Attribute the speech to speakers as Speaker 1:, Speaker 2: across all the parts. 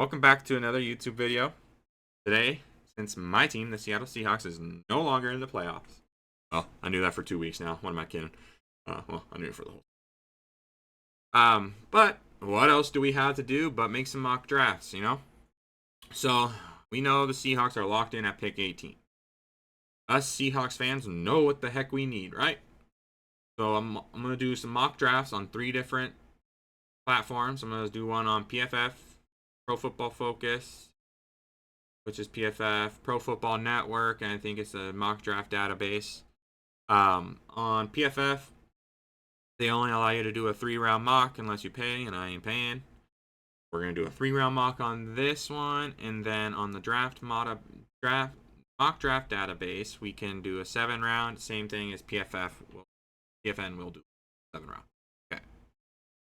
Speaker 1: Welcome back to another YouTube video. Today, since my team, the Seattle Seahawks, is no longer in the playoffs. Well, I knew that for 2 weeks now. What am I kidding? Well, I knew it for the whole. But what else do we have to do but make some mock drafts, you know? So, we know the Seahawks are locked in at pick 18. Us Seahawks fans know what the heck we need, right? So, I'm going to do some mock drafts on 3 different platforms. I'm going to do one on PFF, Pro Football Focus, which is PFF, Pro Football Network, and I think it's a mock draft database. On PFF, they only allow you to do a 3-round mock unless you pay, and I ain't paying. We're going to do a 3-round mock on this one, and then on the mock draft database, we can do a 7-round, same thing as PFF. PFN will do 7-round. Okay.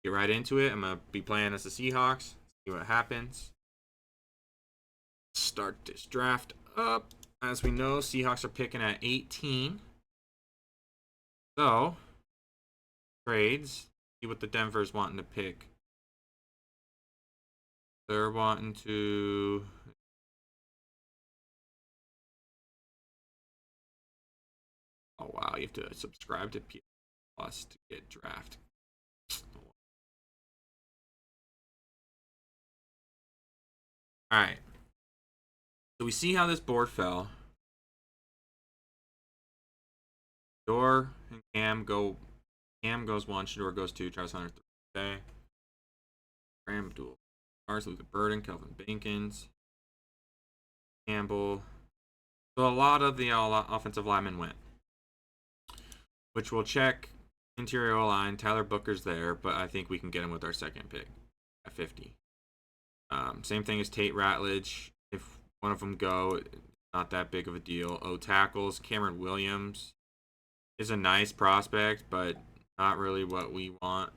Speaker 1: Get right into it. I'm going to be playing as the Seahawks, see what happens. Start this draft up. As we know, Seahawks are picking at 18. So, trades. See what the Denver's wanting to pick. They're wanting to... Oh, wow. You have to subscribe to PS Plus to get draft. Alright. So we see how this board fell. Shador and Cam go. Cam goes 1, Shador goes 2, Travis Hunter 3. Okay. Graham Abdul. Luther Burden, Kelvin Bankins, Campbell. So a lot of the offensive linemen went. Which we'll check interior line. Tyler Booker's there, but I think we can get him with our second pick at 50. Same thing as Tate Ratledge. If one of them go, not that big of a deal. Tackles. Cameron Williams is a nice prospect, but not really what we want.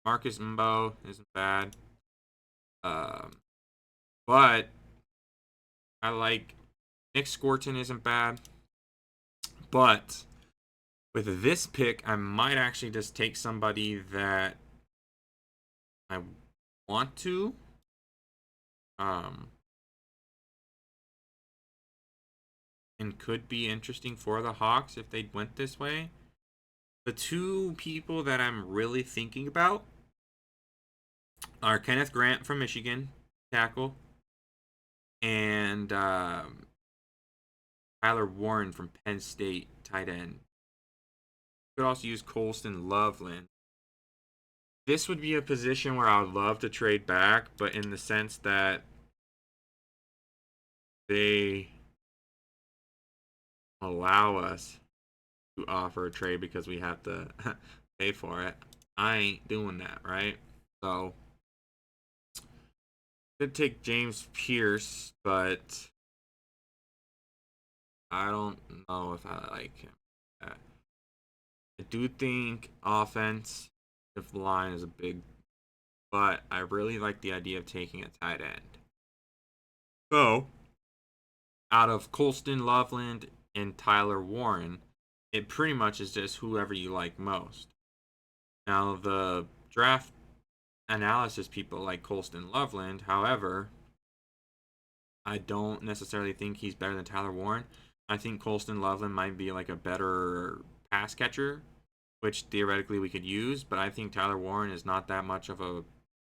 Speaker 1: Marcus Mbo isn't bad. But I like Nick Scorton isn't bad. But with this pick, I might actually just take somebody that I want to. And could be interesting for the Hawks if they went this way. The 2 people that I'm really thinking about are Kenneth Grant from Michigan, tackle, and Tyler Warren from Penn State, tight end. You could also use Colston Loveland. This would be a position where I would love to trade back, but in the sense that they allow us to offer a trade because we have to pay for it. I ain't doing that, right? So, could take James Pierce, but I don't know if I like him. I do think offense, if the line is a big, but I really like the idea of taking a tight end. So, out of Colston Loveland and Tyler Warren, it pretty much is just whoever you like most. Now, the draft analysis people like Colston Loveland. However, I don't necessarily think he's better than Tyler Warren. I think Colston Loveland might be like a better pass catcher, which theoretically we could use, but I think Tyler Warren is not that much of a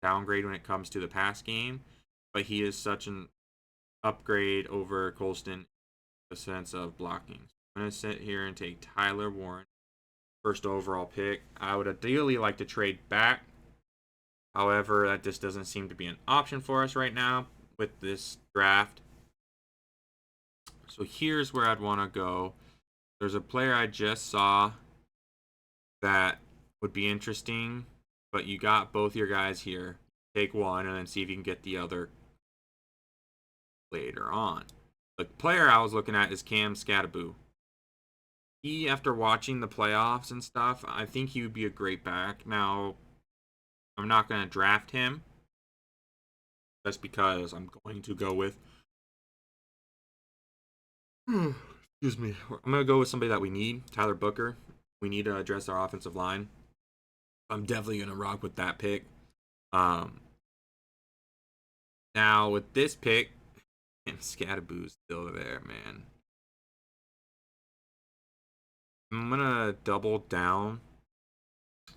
Speaker 1: downgrade when it comes to the pass game, but he is such an upgrade over Colston in the sense of blocking. I'm going to sit here and take Tyler Warren, first overall pick. I would ideally like to trade back. However, that just doesn't seem to be an option for us right now with this draft. So here's where I'd want to go. There's a player I just saw that would be interesting, but you got both your guys here. Take one and then see if you can get the other later on. The player I was looking at is Cam Skattebo. He, after watching the playoffs and stuff, I think he would be a great back. Now, I'm not going to draft him just because I'm going to go with excuse me. I'm going to go with somebody that we need, Tyler Booker. We need to address our offensive line. I'm definitely going to rock with that pick. Um, Now with this pick, and Scatterboo's still there, man. I'm gonna double down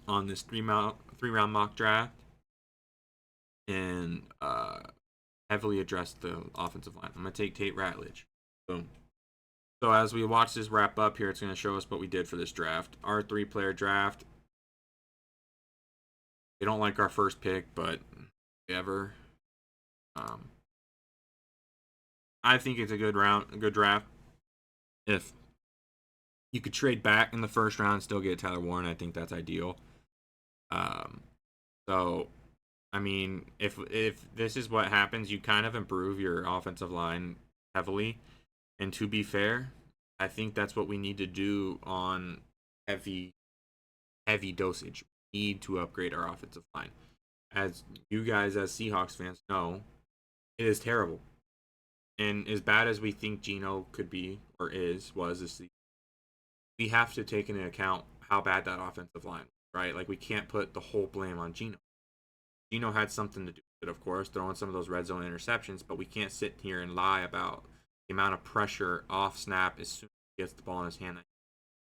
Speaker 1: on this three round mock draft and heavily address the offensive line. I'm gonna take Tate Ratledge. Boom. So as we watch this wrap up here, it's gonna show us what we did for this draft. Our 3-player draft. They don't like our first pick, but whatever. Um, I think it's a good draft. If you could trade back in the first round and still get Tyler Warren, I think that's ideal. Um, so, I mean, if this is what happens, you kind of improve your offensive line heavily. And to be fair, I think that's what we need to do on heavy dosage. We need to upgrade our offensive line. As you guys, as Seahawks fans, know, it is terrible. And as bad as we think Geno could be or was this season, we have to take into account how bad that offensive line was, right? Like we can't put the whole blame on Geno. Geno had something to do with it, of course, throwing some of those red zone interceptions, but we can't sit here and lie about the amount of pressure off snap as soon as he gets the ball in his hand.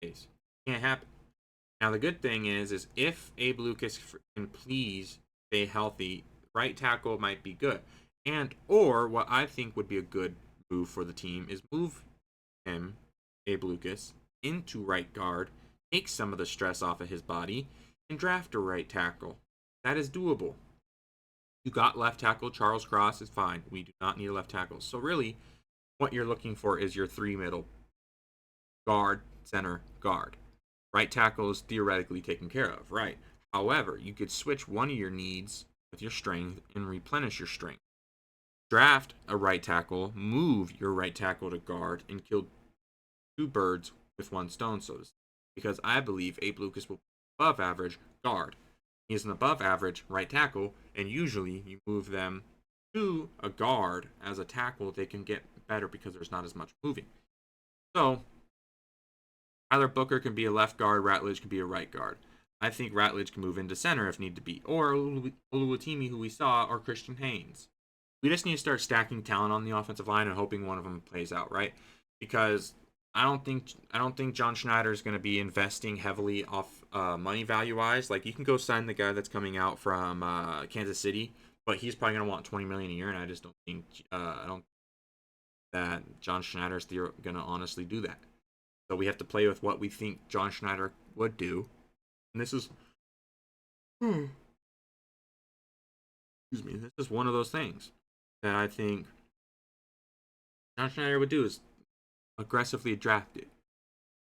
Speaker 1: That can't happen. Now the good thing is if Abe Lucas can please stay healthy, right tackle might be good. And or what I think would be a good move for the team is move him, Abe Lucas, into right guard, take some of the stress off of his body, and draft a right tackle. That is doable. You got left tackle, Charles Cross is fine. We do not need a left tackle. So really, what you're looking for is your 3 middle guard, center, guard. Right tackle is theoretically taken care of, right? However, you could switch one of your needs with your strength and replenish your strength. Draft a right tackle, move your right tackle to guard, and kill 2 birds with 1 stone, so to speak. Because I believe Abe Lucas will be above average guard. He is an above average right tackle, and usually you move them to a guard as a tackle, they can get better because there's not as much moving. So, Tyler Booker can be a left guard, Ratledge can be a right guard. I think Ratledge can move into center if need to be, or Oluwatimi, who we saw, or Christian Haynes. We just need to start stacking talent on the offensive line and hoping one of them plays out, right? Because I don't think John Schneider is going to be investing heavily off money value wise. Like you can go sign the guy that's coming out from Kansas City, but he's probably going to want 20 million a year, and I just don't think I don't that John Schneider is going to honestly do that. So we have to play with what we think John Schneider would do, and this is excuse me, this is one of those things that I think John Schneider would do is aggressively draft it.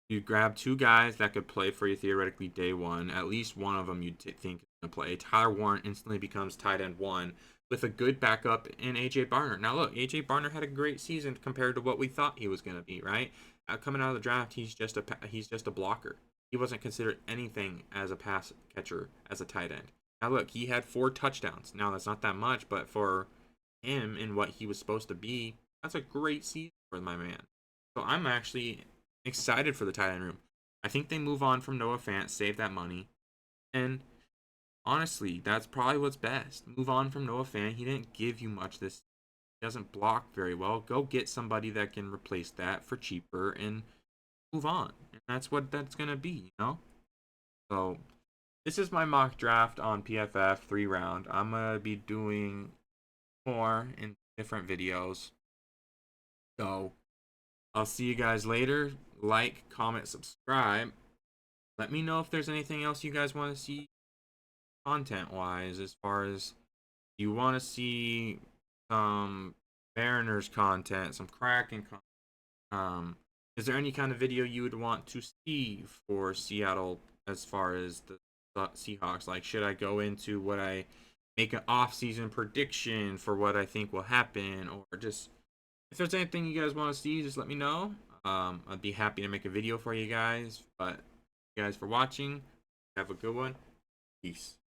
Speaker 1: You grab 2 guys that could play for you theoretically day one. At least one of them you'd think is going to play. Tyler Warren instantly becomes tight end 1 with a good backup in A.J. Barner. Now look, A.J. Barner had a great season compared to what we thought he was going to be, right? Coming out of the draft, he's just a blocker. He wasn't considered anything as a pass catcher, as a tight end. Now look, he had 4 touchdowns. Now that's not that much, but for him and what he was supposed to be, that's a great season for my man. So I'm actually excited for the tight end room. I think they move on from Noah Fant, save that money. And honestly, that's probably what's best. Move on from Noah Fant. He didn't give you much this. He doesn't block very well. Go get somebody that can replace that for cheaper and move on. And that's what that's going to be, you know? So this is my mock draft on PFF 3 round. I'm going to be doing more in different videos. So I'll see you guys later. Like, comment, subscribe. Let me know if there's anything else you guys want to see content-wise, as far as you want to see some Mariners content, some Kraken content. Is there any kind of video you would want to see for Seattle as far as the Seahawks? Like, should I go into what I make an off-season prediction for what I think will happen, or just if there's anything you guys want to see, just let me know. I'd be happy to make a video for you guys. But you guys for watching. Have a good one. Peace.